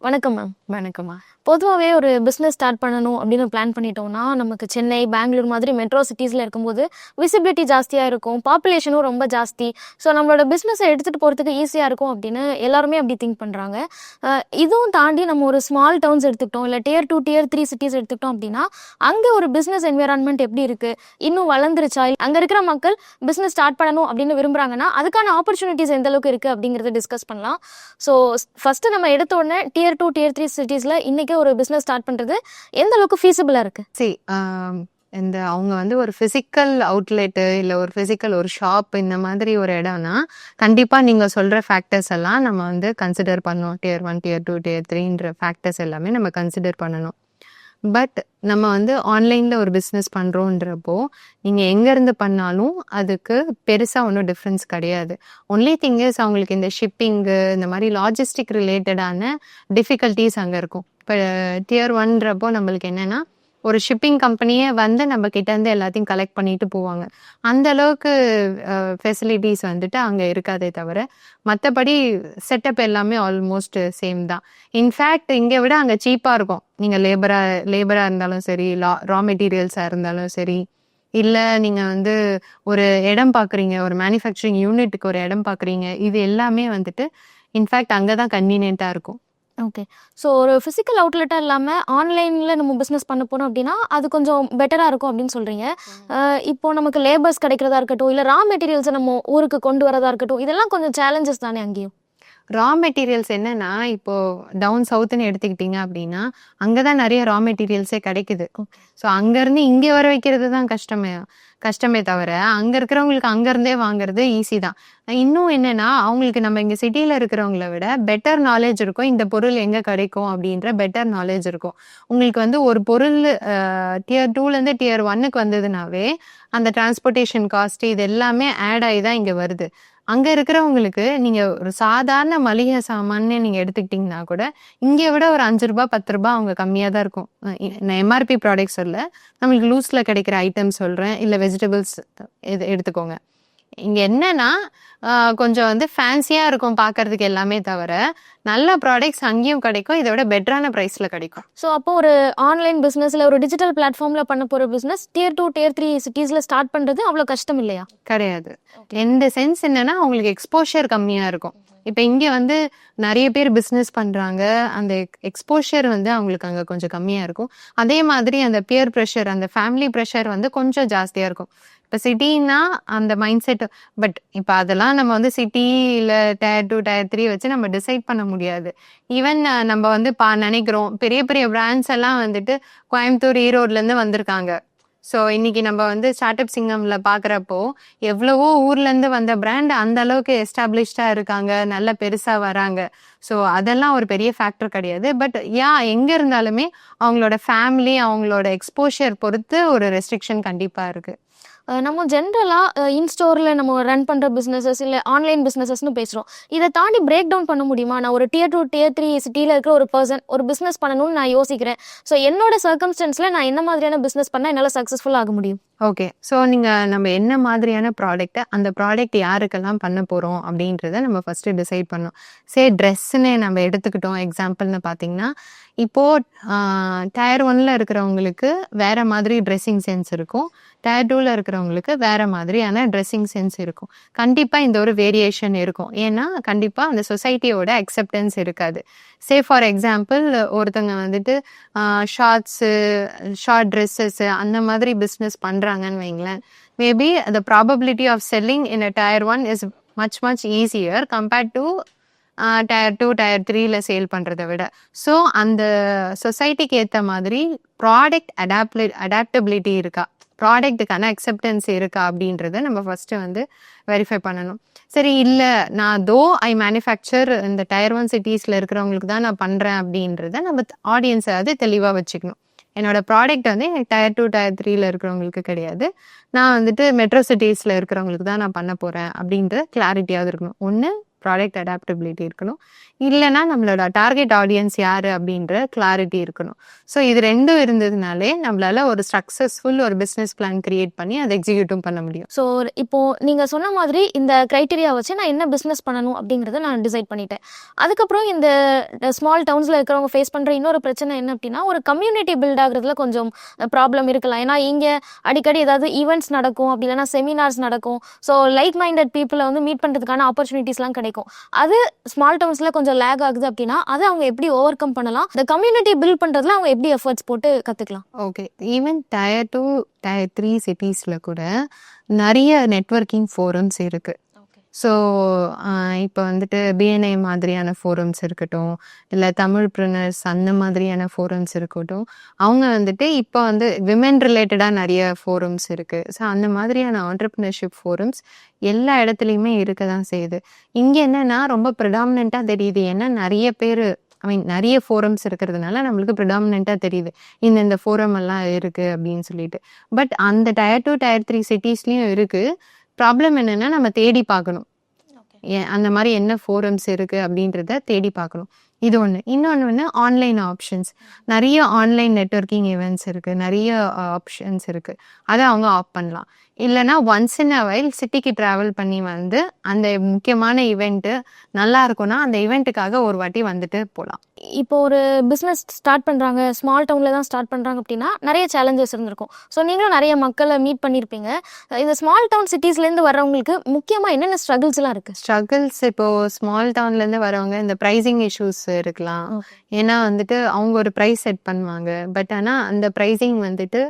வணக்கம் மேம். வணக்கம்மா. பொதுவாகவே ஒரு பிஸ்னஸ் ஸ்டார்ட் பண்ணணும் அப்படின்னு பிளான் பண்ணிட்டோம்னா, நமக்கு சென்னை, பெங்களூர் மாதிரி மெட்ரோ சிட்டிஸில் இருக்கும்போது விசிபிலிட்டி ஜாஸ்தியாக இருக்கும், பாப்புலேஷனும் ரொம்ப ஜாஸ்தி. ஸோ நம்மளோட பிஸ்னஸை எடுத்துகிட்டு போகிறதுக்கு ஈஸியாக இருக்கும் அப்படின்னு எல்லாருமே அப்படி திங்க் பண்ணுறாங்க. இதுவும் தாண்டி நம்ம ஒரு ஸ்மால் டவுன்ஸ் எடுத்துக்கிட்டோம், இல்லை Tier 2 Tier 3 சிட்டிஸ் எடுத்துக்கிட்டோம் அப்படின்னா, அங்கே ஒரு பிஸ்னஸ் என்விரான்மெண்ட் எப்படி இருக்குது, இன்னும் வளர்ந்துருச்சா, அங்கே இருக்கிற மக்கள் பிஸ்னஸ் ஸ்டார்ட் பண்ணணும் அப்படின்னு விரும்புகிறாங்கன்னா அதுக்கான ஆப்பர்ச்சுனிட்டிஸ் எந்த அளவுக்கு இருக்குது அப்படிங்கிறத டிஸ்கஸ் பண்ணலாம். ஸோ ஃபஸ்ட்டு நம்ம எடுத்த உடனே Tier 2 Tier 3 சிட்டிஸில் இன்றைக்கி ஒரு பிஸ்னஸ் ஸ்டார்ட் பண்ணுறது எந்த அளவுக்கு ஃபீஸிபிளாக இருக்குது? இந்த அவங்க வந்து ஒரு ஃபிசிக்கல் அவுட்லெட்டு இல்லை ஒரு ஃபிசிக்கல் ஒரு ஷாப் இந்த மாதிரி ஒரு இடம்னா கண்டிப்பாக நீங்கள் சொல்கிற ஃபேக்டர்ஸ் எல்லாம் நம்ம வந்து கன்சிடர் பண்ணோம். Tier 1 Tier 2 Tier 3ன்ற ஃபேக்டர்ஸ் எல்லாமே நம்ம கன்சிடர் பண்ணணும். பட் நம்ம வந்து ஆன்லைனில் ஒரு பிஸ்னஸ் பண்ணுறோன்றப்போ நீங்கள் எங்கேருந்து பண்ணாலும் அதுக்கு பெருசாக ஒன்றும் டிஃப்ரென்ஸ் கிடையாது. ஒன்லி திங் இஸ் அவங்களுக்கு இந்த ஷிப்பிங்கு இந்த மாதிரி லாஜிஸ்டிக் ரிலேட்டடான டிஃபிகல்ட்டிஸ் அங்கே இருக்கும். இப்போ Tier 1ன்றப்போ நம்மளுக்கு என்னென்னா ஒரு ஷிப்பிங் கம்பெனியே வந்து நம்ம கிட்டேருந்து எல்லாத்தையும் கலெக்ட் பண்ணிட்டு போவாங்க. அந்த அளவுக்கு ஃபெசிலிட்டிஸ் வந்துட்டு அங்கே இருக்காதே தவிர மற்றபடி செட்டப் எல்லாமே ஆல்மோஸ்ட் சேம் தான். இன்ஃபேக்ட் இங்கே விட அங்கே சீப்பாக இருக்கும். நீங்கள் லேபராக இருந்தாலும் சரி, ரா மெட்டீரியல்ஸாக இருந்தாலும் சரி, இல்லை நீங்கள் வந்து ஒரு இடம் பார்க்குறீங்க, ஒரு மேனுஃபேக்சரிங் யூனிட்டுக்கு ஒரு இடம் பார்க்குறீங்க, இது எல்லாமே வந்துட்டு இன்ஃபேக்ட் அங்கே தான் கன்வீனியண்ட்டாக இருக்கும். ஓகே. ஸோ ஒரு ஃபிசிக்கல் அவுட்லெட்டாக இல்லாமல் ஆன்லைனில் நம்ம பிஸ்னஸ் பண்ண போனோம் அப்படின்னா அது கொஞ்சம் பெட்டராக இருக்கும் அப்படின்னு சொல்கிறீங்க. இப்போது நமக்கு லேபர்ஸ் கிடைக்கிறதா இருக்கட்டும், இல்லை ரா மெட்டீரியல்ஸை நம்ம ஊருக்கு கொண்டு வரதா இருக்கட்டும், இதெல்லாம் கொஞ்சம் சேலஞ்சஸ் தானே அங்கேயும்? ரா மெட்டீரியல்ஸ் என்னன்னா, இப்போ டவுன் சவுத்துன்னு எடுத்துக்கிட்டீங்க அப்படின்னா அங்கே தான் நிறைய ரா மெட்டீரியல்ஸே கிடைக்குது. ஸோ அங்கேருந்து இங்கே வர வைக்கிறது தான் கஷ்டமே தவிர அங்கே இருக்கிறவங்களுக்கு அங்கேருந்தே வாங்குறது ஈஸி தான். இன்னும் என்னன்னா, அவங்களுக்கு நம்ம இங்கே சிட்டியில் இருக்கிறவங்கள விட பெட்டர் நாலேஜ் இருக்கும். இந்த பொருள் எங்கே கிடைக்கும் அப்படின்ற பெட்டர் நாலேஜ் இருக்கும். உங்களுக்கு வந்து ஒரு பொருள் Tier 2லேருந்து Tier 1க்கு வந்ததுனாவே அந்த டிரான்ஸ்போர்ட்டேஷன் காஸ்ட் இது எல்லாமே ஆட் ஆகி தான் இங்கே வருது. அங்கே இருக்கிறவங்களுக்கு நீங்கள் ஒரு சாதாரண மளிகை சாமான்னு நீங்கள் எடுத்துக்கிட்டிங்கன்னா கூட இங்கே விட ஒரு 5 ரூபா 10 ரூபா அவங்க கம்மியாக தான் இருக்கும். நான் எம்ஆர்பி ப்ராடக்ட் சொல்ல, நம்மளுக்கு லூஸில் கிடைக்கிற ஐட்டம் சொல்கிறேன். இல்லை வெஜிடபிள்ஸ் எடுத்துக்கோங்க. இங்கே என்னன்னா கொஞ்சம் வந்து ஃபேன்சியாக இருக்கும் பார்க்கறதுக்கு எல்லாமே தவிர நல்ல ப்ராடக்ட்ஸ் அங்கேயும் கிடைக்கும், இதை விட பெட்டரான ப்ரைஸில் கிடைக்கும். ஸோ அப்போ ஒரு ஆன்லைன் பிஸ்னஸில் ஒரு டிஜிட்டல் பிளாட்ஃபார்மில் பண்ண போகிற பிஸ்னஸ் Tier 2 Tier 3 சிட்டிஸில் ஸ்டார்ட் பண்ணுறது அவ்வளோ கஷ்டம் இல்லையா? கிடையாது. எந்த சென்ஸ் என்னன்னா அவங்களுக்கு எக்ஸ்போஷர் கம்மியாக இருக்கும். இப்போ இங்கே வந்து நிறைய பேர் பிஸ்னஸ் பண்ணுறாங்க, அந்த எக்ஸ்போஷர் வந்து அவங்களுக்கு அங்கே கொஞ்சம் கம்மியாக இருக்கும். அதே மாதிரி அந்த பியர் ப்ரெஷர், அந்த ஃபேமிலி ப்ரெஷர் வந்து கொஞ்சம் ஜாஸ்தியாக இருக்கும். இப்போ சிட்டின்னா அந்த மைண்ட் செட். பட் இப்போ அதெல்லாம் நம்ம வந்து சிட்டியில் Tier 2 Tier 3 வச்சு நம்ம டிசைட் பண்ண முடியாது. ஈவன் நம்ம வந்து நினைக்கிறோம் பெரிய பெரிய பிராண்ட்ஸ் எல்லாம் வந்துட்டு கோயம்புத்தூர், ஈரோட்லேருந்து வந்திருக்காங்க. ஸோ இன்னைக்கு நம்ம வந்து ஸ்டார்ட் அப் சிங்கம்ல பார்க்குறப்போ எவ்வளவோ ஊர்லேருந்து வந்த பிராண்ட் அந்த அளவுக்கு எஸ்டாப்ளிஷ்டாக இருக்காங்க, நல்ல பெருசாக வராங்க. ஸோ அதெல்லாம் ஒரு பெரிய ஃபேக்டர் கிடையாது. பட் எங்கே இருந்தாலுமே அவங்களோட ஃபேமிலி, அவங்களோட எக்ஸ்போஷர் பொறுத்து ஒரு ரெஸ்ட்ரிக்ஷன் கண்டிப்பாக இருக்குது. நம்ம ஜென்ரலாக இன்ஸ்டோரில் நம்ம ரன் பண்ணுற பிஸ்னஸஸ் இல்லை ஆன்லைன் பிஸ்னஸஸ்னு பேசுகிறோம். இதை தாண்டி பிரேக் டவுன் பண்ண முடியுமா? நான் ஒரு Tier 2 Tier 3 சிட்டியில் இருக்கிற ஒரு பர்சன் ஒரு பிஸ்னஸ் பண்ணணும்னு நான் யோசிக்கிறேன். ஸோ என்னோட சர்க்கம்ஸ்டன்ஸில் நான் என்ன மாதிரியான பிஸ்னஸ் பண்ணால் என்னால் சக்ஸஸ்ஃபுல் ஆக முடியும்? ஓகே. ஸோ நம்ம என்ன மாதிரியான ப்ராடக்ட்டை, அந்த ப்ராடக்ட் யாருக்கெல்லாம் பண்ண போகிறோம் அப்படின்றத நம்ம ஃபஸ்ட்டு டிசைட் பண்ணோம். ட்ரெஸ்ஸுன்னு நம்ம எடுத்துக்கிட்டோம் எக்ஸாம்பிள்னு பார்த்தீங்கன்னா, இப்போது Tier 1ல் இருக்கிறவங்களுக்கு வேறு மாதிரி ட்ரெஸ்ஸிங் சென்ஸ் இருக்கும், Tier 2ல் இருக்கிறவங்களுக்கு வேறு மாதிரியான ட்ரெஸ்ஸிங் சென்ஸ் இருக்கும். கண்டிப்பாக இந்த ஒரு வேரியேஷன் இருக்கும். ஏன்னா கண்டிப்பாக அந்த சொசைட்டியோட அக்செப்டன்ஸ் இருக்காது. ஃபார் எக்ஸாம்பிள் ஒருத்தங்க வந்துட்டு ஷார்ட் ட்ரெஸ்ஸஸ்ஸு அந்த மாதிரி பிஸ்னஸ் பண்ணுறாங்கன்னு வைங்களேன். Maybe the probability of selling in a Tier 1 is much easier compared to Tier 2 Tier 3ல sale பண்ணுறதை விட. ஸோ அந்த சொசைட்டிக்கு ஏற்ற மாதிரி ப்ராடக்ட் அடாப்டபிலிட்டி இருக்கா, ப்ராடக்ட்டுக்கான அக்செப்டன்ஸ் இருக்கா அப்படின்றத நம்ம ஃபஸ்ட்டு வந்து வெரிஃபை பண்ணணும். சரி, இல்லை நான் ஐ மேனுஃபேக்சர் இந்த Tier 1 சிட்டிஸில் இருக்கிறவங்களுக்கு தான் நான் பண்ணுறேன் அப்படின்றத நம்ம ஆடியன்ஸை அது தெளிவாக வச்சுக்கணும். என்னோட ப்ராடக்ட் வந்து Tier 2 Tier 3ல இருக்கிறவங்களுக்கு கிடையாது, நான் வந்துட்டு மெட்ரோ சிட்டிஸில் இருக்கிறவங்களுக்கு தான் நான் பண்ண போகிறேன் அப்படின்ற கிளாரிட்டியாவது இருக்கணும். ஒன்று ப்ராடக்ட் அடாப்டபிலிட்டி இருக்கணும். இல்லைன்னா நம்மளோட டார்கெட் ஆடியன்ஸ் யாரு அப்படின்ற கிளாரிட்டி இருக்கணும். ஸோ இது 2ம் இருந்ததுனாலே நம்மளால ஒரு சக்ஸஸ்ஃபுல் ஒரு பிஸ்னஸ் பிளான் கிரியேட் பண்ணி அதை எக்ஸிக்யூட்டும் பண்ண முடியும். ஸோ இப்போ நீங்க சொன்ன மாதிரி இந்த கிரைட்டீரியா வச்சு நான் என்ன பிஸ்னஸ் பண்ணணும் அப்படிங்கிறத நான் டிசைட் பண்ணிட்டேன். அதுக்கப்புறம் இந்த ஸ்மால் டவுன்ஸ்ல இருக்கிறவங்க ஃபேஸ் பண்ற இன்னொரு பிரச்சனை என்ன அப்படின்னா, ஒரு கம்யூனிட்டி பில்ட் ஆகுறதுல கொஞ்சம் ப்ராப்ளம் இருக்கலாம். ஏன்னா இங்க அடிக்கடி ஏதாவது ஈவெண்ட்ஸ் நடக்கும், அப்படி இல்லைன்னா செமினார்ஸ் நடக்கும். ஸோ லைக் மைண்டட் பீப்புளை வந்து மீட் பண்றதுக்கான ஆப்பர்ச்சுனிட்டிஸ்லாம் கிடைக்கும். அது ஸ்மால் டவுன்ஸ்ல கொஞ்சம் லேக் ஆகுது அப்படின்னா அதை அவங்க எப்படி ஓவர் கம் பண்ணலாம், இந்த கம்யூனிட்டி பில்ட் பண்றதுல அவங்க எப்படி எஃபர்ட்ஸ் போட்டு கத்துக்கலாம்? ஓகே. ஈவன் Tier 2, Tier 3 சிட்டிஸ்ல கூட நிறைய நெட்வொர்க்கிங் ஃபோரம்ஸ் இருக்கு. ஸோ இப்போ வந்துட்டு பிஎன்ஐ மாதிரியான ஃபோரம்ஸ் இருக்கட்டும், இல்லை தமிழ்ப்ரனர்ஸ் அந்த மாதிரியான ஃபோரம்ஸ் இருக்கட்டும், அவங்க வந்துட்டு இப்போ வந்து விமென் ரிலேட்டடாக நிறைய ஃபோரம்ஸ் இருக்குது. ஸோ அந்த மாதிரியான ஆண்டர்ப்ரினர்ஷிப் ஃபோரம்ஸ் எல்லா இடத்துலையுமே இருக்க தான் செய்யுது. இங்கே என்னென்னா ரொம்ப ப்ரிடாமினண்ட்டாக தெரியுது. ஏன்னா நிறைய பேர் நிறைய ஃபோரம்ஸ் இருக்கிறதுனால நம்மளுக்கு ப்ரிடாமினண்ட்டாக தெரியுது இந்த ஃபோரம் எல்லாம் இருக்குது அப்படின்னு சொல்லிட்டு. பட் அந்த Tier 2, Tier 3 சிட்டிஸ்லேயும் இருக்குது. ப்ராப்ளம் என்னென்னா நம்ம தேடி பார்க்கணும். அந்த மாதிரி என்ன ஃபோரம்ஸ் இருக்குது அப்படின்றத தேடி பார்க்கணும். இது ஒன்று. இன்னொன்று வந்து ஆன்லைன் ஆப்ஷன்ஸ். நிறைய ஆன்லைன் நெட்வொர்க்கிங் ஈவெண்ட்ஸ் இருக்குது, நிறைய ஆப்ஷன்ஸ் இருக்குது. அதை அவங்க ஆஃப் பண்ணலாம். இல்லைனா ஒன்ஸ் இன் அ வைல் சிட்டிக்கு ட்ராவல் பண்ணி வந்து அந்த முக்கியமான ஈவெண்ட்டு நல்லா இருக்கும்னா அந்த ஈவெண்ட்டுக்காக ஒரு வாட்டி வந்துட்டு போகலாம். இப்போ ஒரு பிஸ்னஸ் ஸ்டார்ட் பண்ணுறாங்க, ஸ்மால் டவுனில் தான் ஸ்டார்ட் பண்ணுறாங்க அப்படின்னா நிறைய சேலஞ்சஸ் இருந்திருக்கும். ஸோ நீங்களும் நிறைய மக்களை மீட் பண்ணியிருப்பீங்க. இந்த ஸ்மால் டவுன் சிட்டிஸ்லேருந்து வரவங்களுக்கு முக்கியமாக என்னென்ன ஸ்ட்ரகிள்ஸ்லாம் இருக்குது? ஸ்ட்ரகிள்ஸ் இப்போது ஸ்மால் டவுன்லேருந்து வரவங்க இந்த ப்ரைஸிங் இஷ்யூஸ் இருக்கலாம். ஏன்னா வந்துட்டு அவங்க ஒரு ப்ரைஸ் செட் பண்ணுவாங்க. பட் ஆனால் அந்த ப்ரைஸிங் வந்துட்டு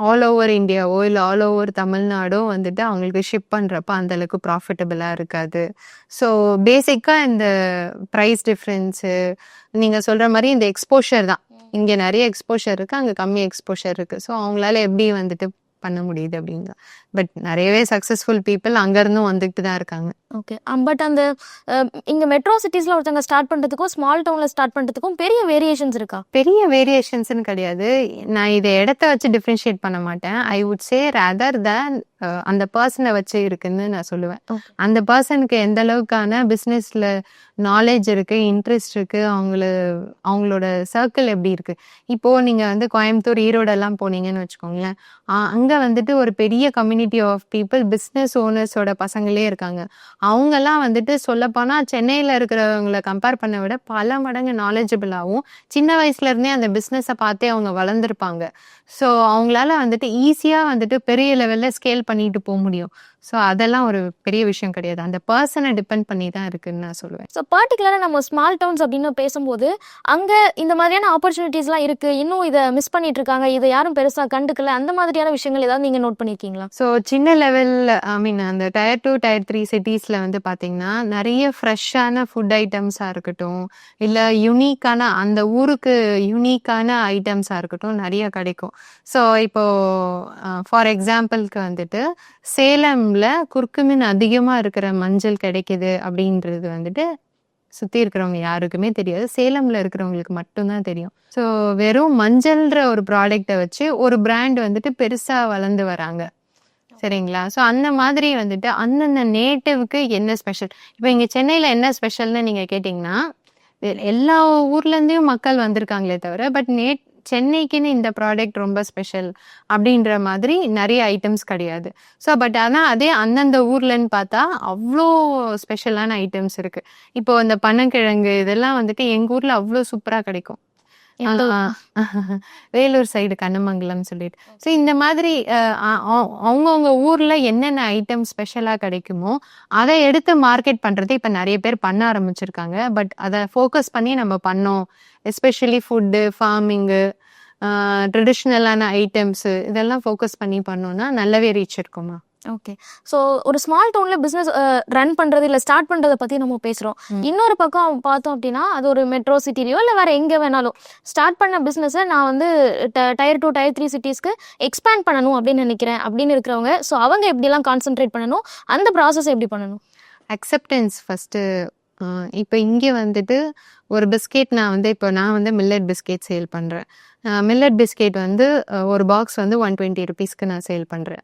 ஆல் ஓவர் இந்தியாவோ இல்லை ஆல் ஓவர் தமிழ்நாடோ வந்துட்டு அவங்களுக்கு ஷிப் பண்ணுறப்ப அந்தளவுக்கு ப்ராஃபிட்டபிளாக இருக்காது. ஸோ பேசிக்காக இந்த ப்ரைஸ் டிஃப்ரென்ஸு நீங்கள் சொல்கிற மாதிரி இந்த எக்ஸ்போஷர் தான். இங்கே நிறைய எக்ஸ்போஷர் இருக்குது, அங்கே கம்மி எக்ஸ்போஷர் இருக்குது. ஸோ அவங்களால எப்படி வந்துட்டு பண்ண முடியுது அப்படின்னு. பட் நிறையவே சக்ஸஸ்ஃபுல் பீப்புள் அங்கேருந்தும் வந்துட்டு தான் இருக்காங்க. ஓகே. பட் அந்த இங்கே மெட்ரோ சிட்டிஸில் ஒருத்தவங்க ஸ்டார்ட் பண்ணுறதுக்கும் ஸ்மால் டவுனில் ஸ்டார்ட் பண்ணுறதுக்கும் பெரிய வேரியேஷன்ஸ் இருக்கா? பெரிய வேரியேஷன்ஸ்னு கிடையாது. நான் இதை இடத்த வச்சு டிஃப்ரென்ஷியேட் பண்ண மாட்டேன். ஐ வுட் சே ரதர் தேன் அந்த பர்சனை வச்சு இருக்குன்னு நான் சொல்லுவேன். அந்த பர்சனுக்கு எந்த அளவுக்கான பிஸ்னஸில் நாலேஜ் இருக்குது, இன்ட்ரெஸ்ட் இருக்குது, அவங்களோட சர்க்கிள் எப்படி இருக்குது. இப்போது நீங்கள் வந்து கோயம்புத்தூர், ஈரோடெல்லாம் போனீங்கன்னு வச்சுக்கோங்களேன், அங்கே வந்துட்டு ஒரு பெரிய கம்யூனிட்டி ஆஃப் பீப்புள் பிஸ்னஸ் ஓனர்ஸோட பசங்களே இருக்காங்க. அவங்கெல்லாம் வந்துட்டு சொல்லப்போனால் சென்னையில் இருக்கிறவங்கள கம்பேர் பண்ண விட பல மடங்கு நாலேஜபிளாகவும் சின்ன வயசுலேருந்தே அந்த பிஸ்னஸை பார்த்தே அவங்க வளர்ந்துருப்பாங்க. ஸோ அவங்களால வந்துட்டு ஈஸியாக வந்துட்டு பெரிய லெவலில் ஸ்கேல் பண்ணிட்டு போக முடியும். ஸோ அதெல்லாம் ஒரு பெரிய விஷயம் கிடையாது. அந்த பர்சனை டிபெண்ட் பண்ணி தான் இருக்குன்னு நான் சொல்லுவேன். ஸோ பர்டிகுலராக நம்ம ஸ்மால் டவுன்ஸ் அப்படின்னு பேசும்போது அங்கே இந்த மாதிரியான ஆப்பர்ச்சுனிட்டிஸ்லாம் இருக்குது, இன்னும் இதை மிஸ் பண்ணிட்டு இருக்காங்க, இதை யாரும் பெருசாக கண்டுக்கல, அந்த மாதிரியான விஷயங்கள் ஏதாவது நீங்கள் நோட் பண்ணியிருக்கீங்களா? ஸோ சின்ன லெவலில் அந்த Tier 2, Tier 3 சிட்டிஸில் வந்து பார்த்தீங்கன்னா நிறைய ஃப்ரெஷ்ஷான ஃபுட் ஐட்டம்ஸாக இருக்கட்டும், இல்லை யூனிக்கான அந்த ஊருக்கு யூனிக்கான ஐட்டம்ஸாக இருக்கட்டும் நிறைய கிடைக்கும். ஸோ இப்போது ஃபார் எக்ஸாம்பிளுக்கு வந்துட்டு சேலம் குர்குமின் அதிகமாக இருக்கிற மஞ்சள் கிடைக்குது அப்படின்றது வந்துட்டு சுற்றி இருக்கிறவங்க யாருக்குமே தெரியாது. சேலமில் இருக்கிறவங்களுக்கு மட்டும்தான் தெரியும். ஸோ வெறும் மஞ்சள்ன்ற ஒரு ப்ராடக்டை வச்சு ஒரு பிராண்ட் வந்துட்டு பெருசாக வளர்ந்து வராங்க. சரிங்களா? ஸோ அந்த மாதிரி வந்துட்டு அந்தந்த நேட்டிவ்க்கு என்ன ஸ்பெஷல். இப்போ இங்கே சென்னையில் என்ன ஸ்பெஷல்னு நீங்கள் கேட்டிங்கன்னா எல்லா ஊர்லேருந்தையும் மக்கள் வந்திருக்காங்களே தவிர பட் சென்னைக்குன்னு இந்த ப்ராடக்ட் ரொம்ப ஸ்பெஷல் அப்படின்ற மாதிரி நிறைய ஐட்டம்ஸ் கிடையாது. ஸோ பட் ஆனால் அதே அந்தந்த ஊர்லன்னு பார்த்தா அவ்வளோ ஸ்பெஷலான ஐட்டம்ஸ் இருக்குது. இப்போ இந்த பனங்கிழங்கு இதெல்லாம் வந்துட்டு எங்கள் ஊரில் அவ்வளோ சூப்பராக கிடைக்கும். வேலூர் சைடு கண்ணமங்கலம் சொல்லிட்டு. ஸோ இந்த மாதிரி அவங்கவுங்க ஊர்ல என்னென்ன ஐட்டம் ஸ்பெஷலா கிடைக்குமோ அதை எடுத்து மார்க்கெட் பண்றது இப்ப நிறைய பேர் பண்ண ஆரம்பிச்சிருக்காங்க. பட் அதை ஃபோக்கஸ் பண்ணி நம்ம பண்ணோம். எஸ்பெஷலி ஃபுட்டு, ஃபார்மிங்கு, ட்ரெடிஷ்னலான ஐட்டம்ஸு இதெல்லாம் ஃபோக்கஸ் பண்ணி பண்ணோம்னா நல்லாவே ரீச் இருக்குமா? ஓகே. ஸோ ஒரு ஸ்மால் டவுனில் பிஸ்னஸ் ரன் பண்ணுறது இல்லை ஸ்டார்ட் பண்ணுறதை பற்றி நம்ம பேசுகிறோம். இன்னொரு பக்கம் பார்த்தோம் அப்படின்னா அது ஒரு மெட்ரோ சிட்டிலையோ இல்லை வேறு எங்கே வேணாலும் ஸ்டார்ட் பண்ண பிஸ்னஸை நான் வந்து Tier 2, Tier 3 சிட்டிஸ்க்கு எக்ஸ்பேண்ட் பண்ணணும் அப்படின்னு நினைக்கிறேன் அப்படின்னு இருக்கிறவங்க, ஸோ அவங்க எப்படிலாம் கான்சென்ட்ரேட் பண்ணணும், அந்த ப்ராசஸ் எப்படி பண்ணணும்? Acceptance first. இப்போ இங்கே வந்துட்டு ஒரு பிஸ்கெட் நான் வந்து மில்லட் பிஸ்கெட் சேல் பண்ணுறேன். மில்லட் பிஸ்கெட் வந்து ஒரு பாக்ஸ் வந்து 120 ருபீஸ்க்கு நான் சேல் பண்ணுறேன்.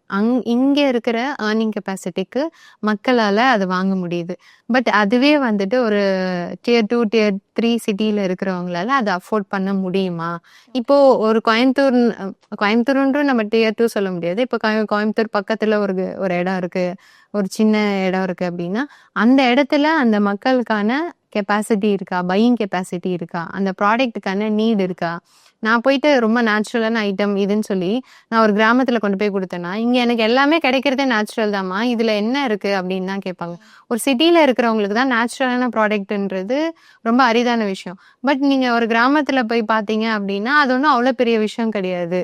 இங்கே இருக்கிற ஏர்னிங் கெப்பாசிட்டிக்கு மக்களால் அது வாங்க முடியுது. பட் அதுவே வந்துட்டு ஒரு டியர் 2 டியர் 3 சிட்டியில் இருக்கிறவங்களால அதை அஃபோர்ட் பண்ண முடியுமா? இப்போது ஒரு கோயம்புத்தூர்ன்றும் நம்ம டியர் 2 சொல்ல முடியாது. இப்போ கோயம்புத்தூர் பக்கத்தில் ஒரு இடம் இருக்குது, ஒரு சின்ன இடம் இருக்குது அப்படின்னா அந்த இடத்துல அந்த மக்களுக்கான கெப்பாசிட்டி இருக்கா, பையிங் கெப்பாசிட்டி இருக்கா, அந்த ப்ராடக்ட்டுக்கான நீட் இருக்கா? நான் போயிட்டு ரொம்ப நேச்சுரலான ஐட்டம் இதுன்னு சொல்லி நான் ஒரு கிராமத்தில் கொண்டு போய் கொடுத்தேன்னா, இங்கே எனக்கு எல்லாமே கிடைக்கிறதே நேச்சுரல் தாம்மா, இதில் என்ன இருக்குது அப்படின்னு தான் கேட்பாங்க. ஒரு சிட்டியில் இருக்கிறவங்களுக்கு தான் நேச்சுரலான ப்ராடக்ட்ன்றது ரொம்ப அரிதான விஷயம். பட் நீங்கள் ஒரு கிராமத்தில் போய் பார்த்தீங்க அப்படின்னா அது ஒன்றும் அவ்வளோ பெரிய விஷயம் கிடையாது.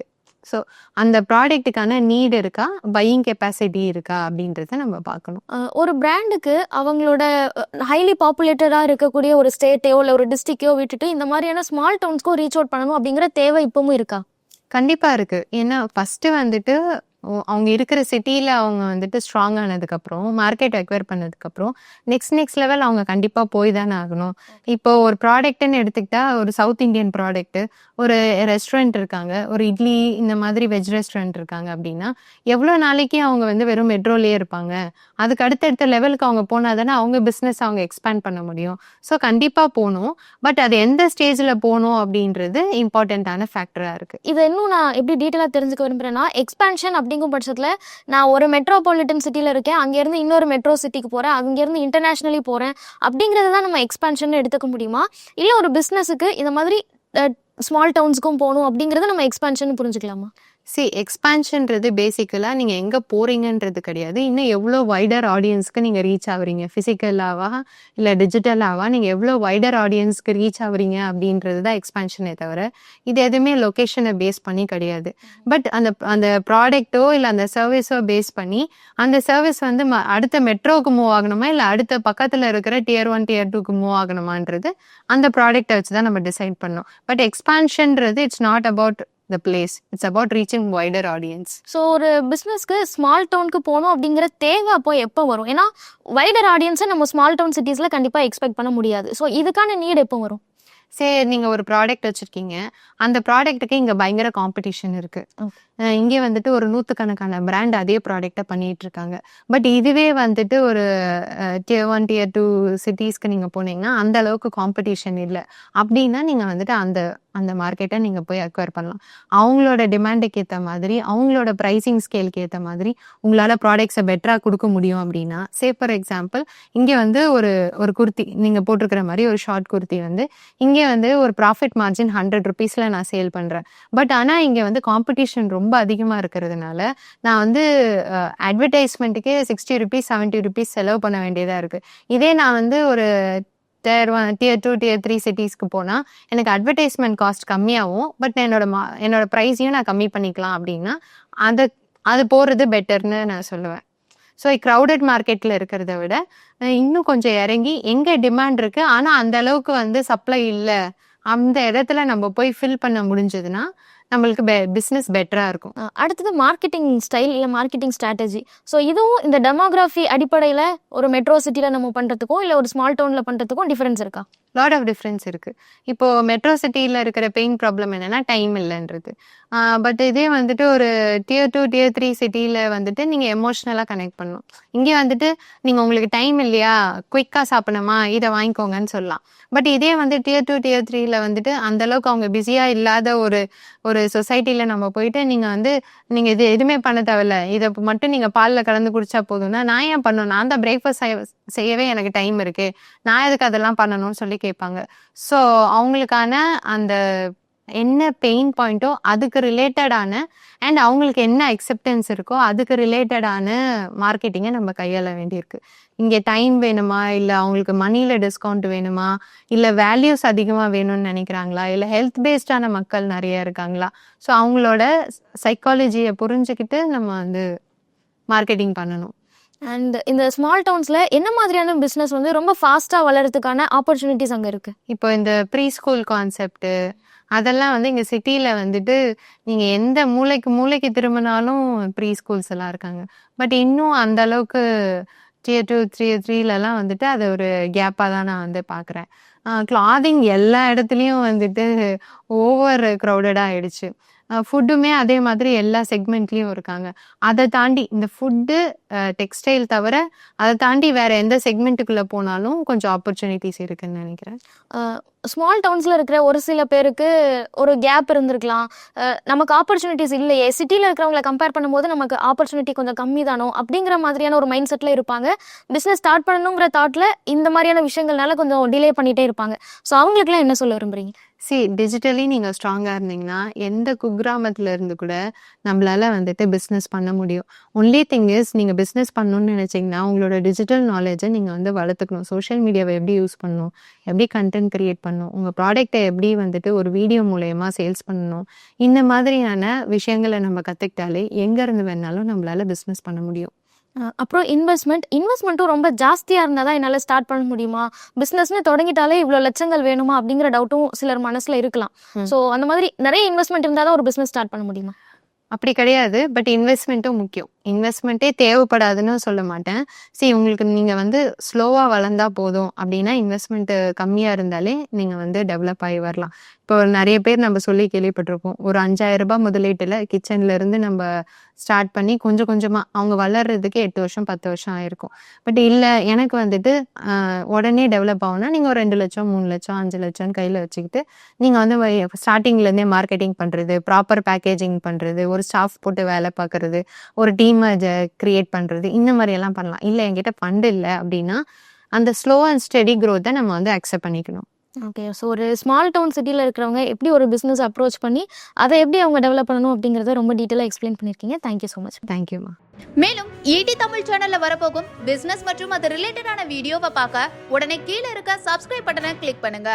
ஸோ அந்த ப்ராடக்ட்டுக்கான நீட் இருக்கா, பையிங் கெப்பாசிட்டி இருக்கா அப்படின்றத நம்ம பார்க்கணும். ஒரு பிராண்டுக்கு அவங்களோட ஹைலி பாப்புலேட்டடாக இருக்கக்கூடிய ஒரு ஸ்டேட்டையோ இல்லை ஒரு டிஸ்ட்ரிக்டையோ விட்டுட்டு இந்த மாதிரியான ஸ்மால் டவுன்ஸ்க்கும் ரீச் அவுட் பண்ணணும் அப்படிங்கிற தேவை இப்பவும் இருக்கா? கண்டிப்பாக இருக்குது. ஏன்னா ஃபஸ்ட்டு வந்துட்டு அவங்க இருக்கிற சிட்டியில் அவங்க வந்துட்டு ஸ்ட்ராங் ஆனதுக்கப்புறம், மார்க்கெட் அக்வயர் பண்ணதுக்கப்புறம் நெக்ஸ்ட் லெவல் அவங்க கண்டிப்பாக போய் தானே ஆகணும். இப்போ ஒரு ப்ராடக்ட்டுன்னு எடுத்துக்கிட்டா ஒரு சவுத் இந்தியன் ப்ராடக்ட்டு, ஒரு ரெஸ்டாரண்ட் இருக்காங்க, ஒரு இட்லி இந்த மாதிரி வெஜ் ரெஸ்டாரண்ட் இருக்காங்க அப்படின்னா எவ்வளோ நாளைக்கு அவங்க வந்து வெறும் மெட்ரோலேயே இருப்பாங்க? அதுக்கு அடுத்தடுத்த லெவலுக்கு அவங்க போனால் தானே அவங்க பிஸ்னஸ் அவங்க எக்ஸ்பேண்ட் பண்ண முடியும். ஸோ கண்டிப்பாக போகணும். பட் அது எந்த ஸ்டேஜில் போகணும் அப்படின்றது இம்பார்ட்டண்ட்டான ஃபேக்டராக இருக்குது. இதை இன்னும் நான் எப்படி டீட்டெயிலாக தெரிஞ்சுக்க விரும்புகிறேன்னா, எக்ஸ்பேன்ஷன் அப்படிங்கும் பட்சத்தில் நான் ஒரு மெட்ரோபாலிட்டன் சிட்டியில் இருக்கேன், அங்கேருந்து இன்னொரு மெட்ரோ சிட்டிக்கு போகிறேன், அங்கேருந்து இன்டர்நேஷ்னலி போகிறேன் அப்படிங்கிறத தான் நம்ம எக்ஸ்பேன்ஷன் எடுத்துக்க முடியுமா? இல்லை ஒரு பிஸ்னஸுக்கு இந்த மாதிரி ஸ்மால் டவுன்ஸ்க்கும் போகணும் அப்படிங்கிறத நம்ம எக்ஸ்பேன்ஷன் புரிஞ்சுக்கலாமா? எக்ஸ்பேன்ஷன்றது பேசிக்கலாக நீங்கள் எங்கே போகிறீங்கன்றது கிடையாது. இன்னும் எவ்வளோ வைடர் ஆடியன்ஸ்க்கு நீங்கள் ரீச் ஆகுறீங்க, ஃபிசிக்கலாவா இல்லை டிஜிட்டலாவா நீங்கள் எவ்வளோ வைடர் ஆடியன்ஸ்க்கு ரீச் ஆகுறீங்க அப்படின்றது தான் எக்ஸ்பேன்ஷனே தவிர இது எதுவுமே லொக்கேஷனை பேஸ் பண்ணி கிடையாது. பட் அந்த ப்ராடக்ட்டோ இல்லை அந்த சர்வீஸோ பேஸ் பண்ணி அந்த சர்வீஸ் வந்து அடுத்த மெட்ரோவுக்கு மூவ் ஆகணுமா இல்லை அடுத்த பக்கத்தில் இருக்கிற டியர் 1 டியர் 2க்கு மூவ் ஆகணுமான்றது அந்த ப்ராடக்டை வச்சு தான் நம்ம டிசைட் பண்ணோம். பட் எக்ஸ்பேன்ஷன்றது it's not about the place, it's about reaching wider audience. So ஒரு பிஸ்னஸ்க்கு ஸ்மால் டவுனுக்கு போகணும் அப்படிங்கிற தேவை அப்போ எப்போ வரும்? ஏன்னா வைடர் ஆடியன்ஸை நம்ம ஸ்மால் டவுன் சிட்டிஸில் கண்டிப்பாக எக்ஸ்பெக்ட் பண்ண முடியாது. ஸோ இதுக்கான நீட் எப்போ வரும்? நீங்கள் ஒரு ப்ராடக்ட் வச்சுருக்கீங்க, அந்த ப்ராடக்ட்டுக்கு இங்கே பயங்கர காம்படிஷன் இருக்குது. இங்கே வந்துட்டு ஒரு 100கணக்கான பிராண்ட் அதே ப்ராடக்டை பண்ணிகிட்டு இருக்காங்க. பட் இதுவே வந்துட்டு ஒரு டியர் 1 டியர் 2 சிட்டிஸ்க்கு நீங்கள் போனீங்கன்னா அந்த அளவுக்கு காம்படிஷன் இல்லை. அப்படின்னா நீங்கள் வந்துட்டு அந்த மார்க்கெட்டை நீங்கள் போய் அக்வயர் பண்ணலாம். அவங்களோட டிமாண்டுக்கு ஏற்ற மாதிரி, அவங்களோட ப்ரைஸிங் ஸ்கேலுக்கு ஏற்ற மாதிரி உங்களால் ப்ராடக்ட்ஸை பெட்டராக கொடுக்க முடியும். அப்படின்னா ஃபார் எக்ஸாம்பிள் இங்கே வந்து ஒரு குர்த்தி நீங்கள் போட்டிருக்கிற மாதிரி ஒரு ஷார்ட் குர்த்தி வந்து இங்கே வந்து ஒரு ப்ராஃபிட் மார்ஜின் 100 ருபீஸில் நான் சேல் பண்ணுறேன். பட் ஆனால் இங்கே வந்து காம்படிஷன் ரொம்ப அதிகமாக இருக்கிறதுனால நான் வந்து அட்வர்டைஸ்மெண்ட்டுக்கே 60 ருபீஸ் 70 ருபீஸ் செலவு பண்ண வேண்டியதாக இருக்குது. இதே நான் வந்து ஒரு டியர் 1 டியர் 2 டியர் 3 சிட்டிஸ்க்கு போனால் எனக்கு அட்வர்டைஸ்மெண்ட் காஸ்ட் கம்மியாகும். பட் என்னோட ப்ரைஸையும் நான் கம்மி பண்ணிக்கலாம். அப்படின்னா அது போகிறது பெட்டர்னு நான் சொல்லுவேன். ஸோ க்ரௌடட் மார்க்கெட்டில் இருக்கிறத விட இன்னும் கொஞ்சம் இறங்கி எங்கே டிமாண்ட் இருக்குது ஆனால் அந்த அளவுக்கு வந்து சப்ளை இல்லை, அந்த இடத்துல நம்ம போய் ஃபில் பண்ண முடிஞ்சதுன்னா நம்மளுக்கு பிஸ்னஸ் பெட்டராக இருக்கும். அடுத்தது மார்க்கெட்டிங் ஸ்டைல் இல்லை மார்க்கெட்டிங் ஸ்ட்ராட்டஜி. ஸோ இதுவும் இந்த டெமோகிராஃபி அடிப்படையில் ஒரு மெட்ரோ சிட்டியில் நம்ம பண்ணுறதுக்கும் இல்லை ஒரு ஸ்மால் டவுனில் பண்ணுறதுக்கும் டிஃப்ரென்ஸ் இருக்கா? லாட் ஆஃப் டிஃப்ரென்ஸ் இருக்குது. இப்போது மெட்ரோ சிட்டியில் இருக்கிற பெயின் ப்ராப்ளம் என்னென்னா டைம் இல்லைன்றது. பட் இதே வந்துட்டு ஒரு டியர் 2 டியர் 3 சிட்டியில் வந்துட்டு நீங்கள் எமோஷ்னலாக கனெக்ட் பண்ணணும். இங்கே வந்துட்டு நீங்கள் உங்களுக்கு டைம் இல்லையா, குயிக்காக சாப்பிடணுமா, இதை வாங்கிக்கோங்கன்னு சொல்லலாம். பட் இதே வந்து டியர் 2 டியர் 3ல வந்துட்டு அந்தளவுக்கு அவங்க பிஸியாக இல்லாத ஒரு சொசைட்டியில் நம்ம போயிட்டு நீங்கள் இது எதுவுமே பண்ண தேவையில்ல, இதை மட்டும் நீங்கள் பாலில் கலந்து குடிச்சா போதும்னா நான் ஏன் பண்ணணும், நான் தான் பிரேக்ஃபாஸ்ட் செய்யவே எனக்கு டைம் இருக்குது, நான் எதுக்கு அதெல்லாம் பண்ணணும்னு சொல்லி கேட்பாங்க. ஸோ அவங்களுக்கான அந்த என்ன பெயின் பாயிண்ட்டோ அதுக்கு ரிலேட்டடான அண்ட் அவங்களுக்கு என்ன அக்செப்டன்ஸ் இருக்கோ அதுக்கு ரிலேட்டடான மார்க்கெட்டிங்கை நம்ம கையாள வேண்டியிருக்கு. இங்கே டைம் வேணுமா, இல்லை அவங்களுக்கு மணியில் டிஸ்கவுண்ட் வேணுமா, இல்லை வேல்யூஸ் அதிகமாக வேணும்னு நினைக்கிறாங்களா, இல்லை ஹெல்த் பேஸ்டான மக்கள் நிறைய இருக்காங்களா? ஸோ அவங்களோட சைக்காலஜியை புரிஞ்சுக்கிட்டு நம்ம வந்து மார்க்கெட்டிங் பண்ணணும். அண்ட் இந்த ஸ்மால் டவுன்ஸில் என்ன மாதிரியான பிஸ்னஸ் வந்து ரொம்ப ஃபாஸ்ட்டாக வளர்கிறதுக்கான ஆப்பர்ச்சுனிட்டிஸ் அங்கே இருக்குது? இப்போ இந்த ப்ரீ ஸ்கூல் கான்செப்ட்டு அதெல்லாம் வந்து இங்கே சிட்டியில் வந்துட்டு நீங்கள் எந்த மூளைக்கு திரும்பினாலும் ப்ரீ ஸ்கூல்ஸ் எல்லாம் இருக்காங்க. பட் இன்னும் அந்த அளவுக்கு Tier 2, Tier 3லலாம் வந்துட்டு அது ஒரு கேப்பா தான் நான் வந்து பார்க்குறேன். கிளாதிங் எல்லா இடத்துலயும் வந்துட்டு ஓவர் க்ரௌடடா ஆயிடுச்சு. ஃபுட்டுமே அதே மாதிரி எல்லா செக்மெண்ட்லயும் இருக்காங்க. அத தாண்டி இந்த ஃபுட்டு, டெக்ஸ்டைல் தவிர அத தாண்டி வேற எந்த செக்மெண்ட்டுக்குள்ள போனாலும் கொஞ்சம் ஆப்பர்ச்சுனிட்டீஸ் இருக்குன்னு நெனைக்கிறேன். ஸ்மால் டவுன்ஸ்ல இருக்கிற ஒரு சில பேருக்கு ஒரு கேப் இருந்திருக்கலாம். நமக்கு ஆப்பர்ச்சுனிட்டிஸ் இல்லையே, சிட்டில இருக்கிறவங்கள கம்பேர் பண்ணும்போது நமக்கு ஆப்பர்ச்சுனிட்டி கொஞ்சம் கம்மி தானோ அப்படிங்கிற மாதிரியான ஒரு மைண்ட் செட்ல இருப்பாங்க. பிசினஸ் ஸ்டார்ட் பண்ணணுங்கிற தாட்ல இந்த மாதிரியான விஷயங்கள்னால கொஞ்சம் டிலே பண்ணிட்டே இருப்பாங்க. ஸோ அவங்களுக்குலாம் என்ன சொல்ல விரும்புறீங்க? டிஜிட்டலி நீங்க ஸ்ட்ராங்கா இருந்தீங்கன்னா, எந்த குக்கிராமத்துல இருந்து கூட நம்மளால வந்துட்டு பிசினஸ் பண்ண முடியும். ஒன்லி திங் இஸ் நீங்க பிசினஸ் பண்ணணும்னு நினைச்சீங்கன்னா, உங்களோட டிஜிட்டல் நாலேட்ஜ நீங்க வந்து வளர்த்துக்கணும். சோஷியல் மீடியாவ எப்படி யூஸ் பண்ணணும்? எப்படி கன்டென்ட் கிரியேட் பண்ணணும்? உங்க ப்ராடக்ட்ட எப்படி வந்துட்டு ஒரு வீடியோ மூலியமா சேல்ஸ் பண்ணணும்? இந்த மாதிரியான விஷயங்கள நம்ம கத்துக்கிட்டாலே, எங்க இருந்து வேணாலும் நம்மளால பிசினஸ் பண்ண முடியும். அப்புறம் இன்வெஸ்ட்மெண்ட்டும் ரொம்ப ஜாஸ்தியா இருந்தா தான் என்னால ஸ்டார்ட் பண்ண முடியுமா? பிசினஸ்ன்னு தொடங்கிட்டாலே இவ்ளோ லட்சங்கள் வேணுமா? அப்படிங்கிற டவுட்டும் சிலர் மனசுல இருக்கலாம். ம். ஸோ அந்த மாதிரி நிறைய இன்வெஸ்ட்மெண்ட் இருந்தா தான் ஒரு பிசினஸ் ஸ்டார்ட் பண்ண முடியுமா? அப்படி கிடையாது. பட் இன்வெஸ்ட்மெண்ட்டும் முக்கியம். இன்வெஸ்ட்மெண்ட்டே தேவைப்படாதுன்னு சொல்ல மாட்டேன். உங்களுக்கு நீங்க வந்து ஸ்லோவா வளர்ந்தா போதும் அப்படின்னா, இன்வெஸ்ட்மெண்ட் கம்மியா இருந்தாலே நீங்க வந்து டெவலப் ஆகி வரலாம். இப்போ நெறைய பேர் நம்ம சொல்லி கேள்விப்பட்டிருப்போம். ஒரு ரூ. 5,000 முதலீட்டுல கிச்சன்ல இருந்து நம்ம ஸ்டார்ட் பண்ணி கொஞ்சம் கொஞ்சமா அவங்க வளர்றதுக்கு 8 வருஷம், 10 வருஷம் ஆயிருக்கும். பட் இல்ல எனக்கு வந்துட்டு உடனே டெவலப் ஆகணும்னா, நீங்க ஒரு 2,00,000, 3,00,000, 5,00,000 கையில வச்சுக்கிட்டு, நீங்க வந்து ஸ்டார்ட்டிங்ல இருந்தே மார்க்கெட்டிங் பண்றது, ப்ராப்பர் பேக்கேஜிங் பண்றது, ஒரு ஸ்டாஃப் போட்டு வேலை பார்க்கறது, ஒரு டீம கிரியேட் பண்றது, இந்த மாரி எல்லாம் பண்ணலாம். இல்ல என்கிட்ட ஃபண்ட் இல்ல அப்படின்னா, அந்த ஸ்லோ அண்ட் ஸ்டெடி குரோத்த நம்ம வந்து அக்செப்ட் பண்ணிக்கணும். ஓகே. ஸோ ஒரு ஸ்மால் டவுன் சிட்டில இருக்கிறவங்க எப்படி ஒரு பிசினஸ் அப்ரோச் பண்ணி அதை எப்படி அவங்க டெவலப் பண்ணணும் அப்படிங்கிறத ரொம்ப டீட்டெயிலாக எக்ஸ்பிளைன் பண்ணியிருக்கீங்க. Thank you so much. தேங்க்யூமா. மேலும் ஈடி தமிழ் சேனல்ல வரப்போகும் பிசினஸ் மற்றும் அது ரிலேட்டடான வீடியோவை பார்க்க உடனே கீழே இருக்க சப்ஸ்கிரைப் பட்டனை கிளிக் பண்ணுங்க.